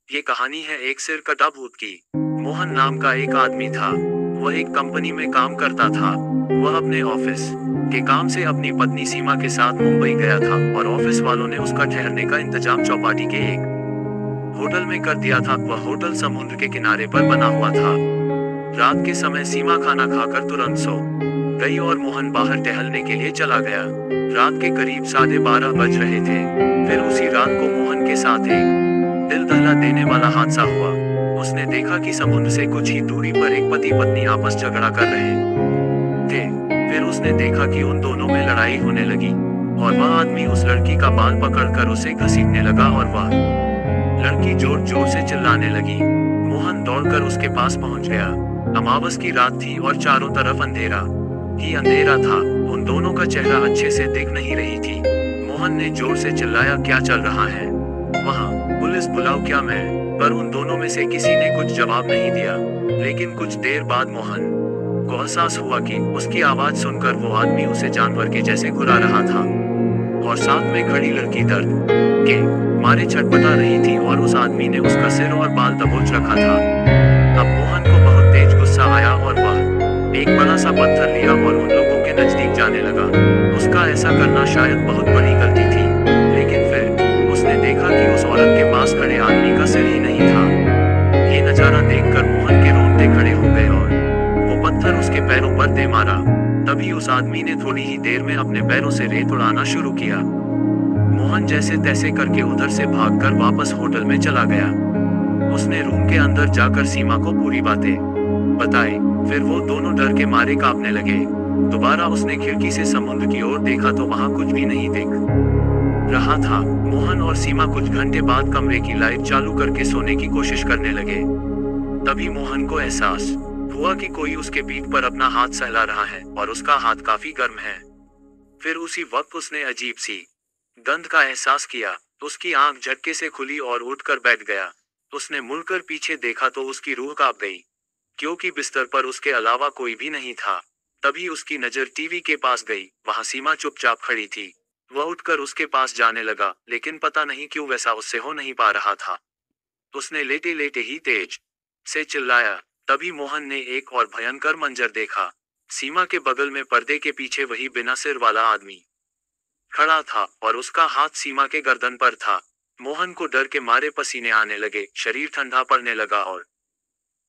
ये कहानी है एक सिर कटा भूत की। मोहन नाम का एक आदमी था। वह एक कंपनी में काम करता था। वह अपने ऑफिस के काम से अपनी पत्नी सीमा के साथ मुंबई गया था और ऑफिस वालों ने उसका ठहरने का इंतजाम चौपाटी के एक होटल में कर दिया था। वह होटल समुद्र के किनारे पर बना हुआ था। रात के समय सीमा खाना खाकर तुरंत सो गई और मोहन बाहर टहलने के लिए चला गया। रात के करीब 12:30 बज रहे थे। फिर उसी रात को मोहन के साथ एक दिल दहला देने वाला हादसा हुआ। उसने देखा कि समुद्र से कुछ ही दूरी पर एक पति पत्नी आपस झगड़ा कर रहे थे। फिर उसने देखा कि उन दोनों में लड़ाई होने लगी और वह आदमी उस लड़की का बाल पकड़कर उसे घसीटने लगा और वह लड़की जोर जोर से चिल्लाने लगी। मोहन दौड़कर उसके पास पहुंच गया। अमावस की रात थी और चारों तरफ अंधेरा ही अंधेरा था। उन दोनों का चेहरा अच्छे से दिख नहीं रही थी। मोहन ने जोर से चिल्लाया, क्या चल रहा है वहाँ? पुलिस बुलाओ क्या? मैं पर उन दोनों में से किसी ने कुछ जवाब नहीं दिया। लेकिन कुछ देर बाद मोहन को एहसास हुआ कि उसकी आवाज सुनकर वो आदमी उसे जानवर के जैसे घुरा रहा था और साथ में खड़ी लड़की दर्द के मारे छटपटा रही थी और उस आदमी ने उसका सिर और बाल दबोच रखा था। अब मोहन को बहुत तेज गुस्सा आया और वह एक बड़ा सा पत्थर लिया और उन लोगों के नजदीक जाने लगा। उसका ऐसा करना शायद बहुत बड़ी गलती थी, लेकिन फिर उसने देखा कि उस औरत के पास खड़े आदमी का सिर ही नहीं था। ये नजारा देखकर मोहन के रोंगटे खड़े हो गए और वो पत्थर उसके पैरों पर दे मारा। तभी उस आदमी ने थोड़ी ही देर में अपने पैरों से रेत उड़ाना शुरू किया। मोहन जैसे तैसे करके उधर से भागकर वापस होटल में चला गया। उसने रूम के अंदर जाकर सीमा को पूरी बातें बताई। फिर वो दोनों डर के मारे कांपने लगे। दोबारा उसने खिड़की से समुद्र की ओर देखा तो वहां कुछ भी नहीं दिख रहा था। मोहन और सीमा कुछ घंटे बाद कमरे की लाइट चालू करके सोने की कोशिश करने लगे। तभी मोहन को एहसास हुआ कि कोई उसके पीठ पर अपना हाथ सहला रहा है और उसका हाथ काफी गर्म है। फिर उसी वक्त उसने अजीब सी गंध का एहसास किया। उसकी आंख झटके से खुली और उठकर बैठ गया। उसने मुड़कर पीछे देखा तो उसकी रूह कांप गई, क्योंकि बिस्तर पर उसके अलावा कोई भी नहीं था। तभी उसकी नजर टीवी के पास गई। वहां सीमा चुपचाप खड़ी थी। वह उठकर उसके पास जाने लगा, लेकिन पता नहीं क्यों वैसा उससे हो नहीं पा रहा था। उसने लेटे लेटे ही तेज से चिल्लाया। तभी मोहन ने एक और भयंकर मंजर देखा। सीमा के बगल में पर्दे के पीछे वही बिना सिर वाला आदमी खड़ा था और उसका हाथ सीमा के गर्दन पर था। मोहन को डर के मारे पसीने आने लगे, शरीर ठंडा पड़ने लगा और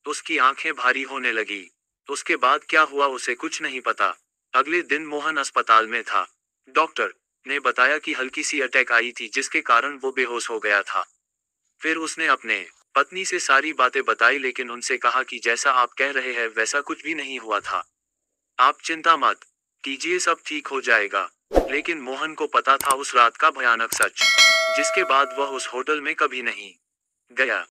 उसकी आंखें भारी होने लगी। उसके बाद क्या हुआ उसे कुछ नहीं पता। अगले दिन मोहन अस्पताल में था। डॉक्टर ने बताया कि हल्की सी अटैक आई थी जिसके कारण वो बेहोश हो गया था। फिर उसने अपने पत्नी से सारी बातें बताई, लेकिन उनसे कहा कि जैसा आप कह रहे हैं वैसा कुछ भी नहीं हुआ था। आप चिंता मत कीजिए, सब ठीक हो जाएगा। लेकिन मोहन को पता था उस रात का भयानक सच, जिसके बाद वह उस होटल में कभी नहीं गया।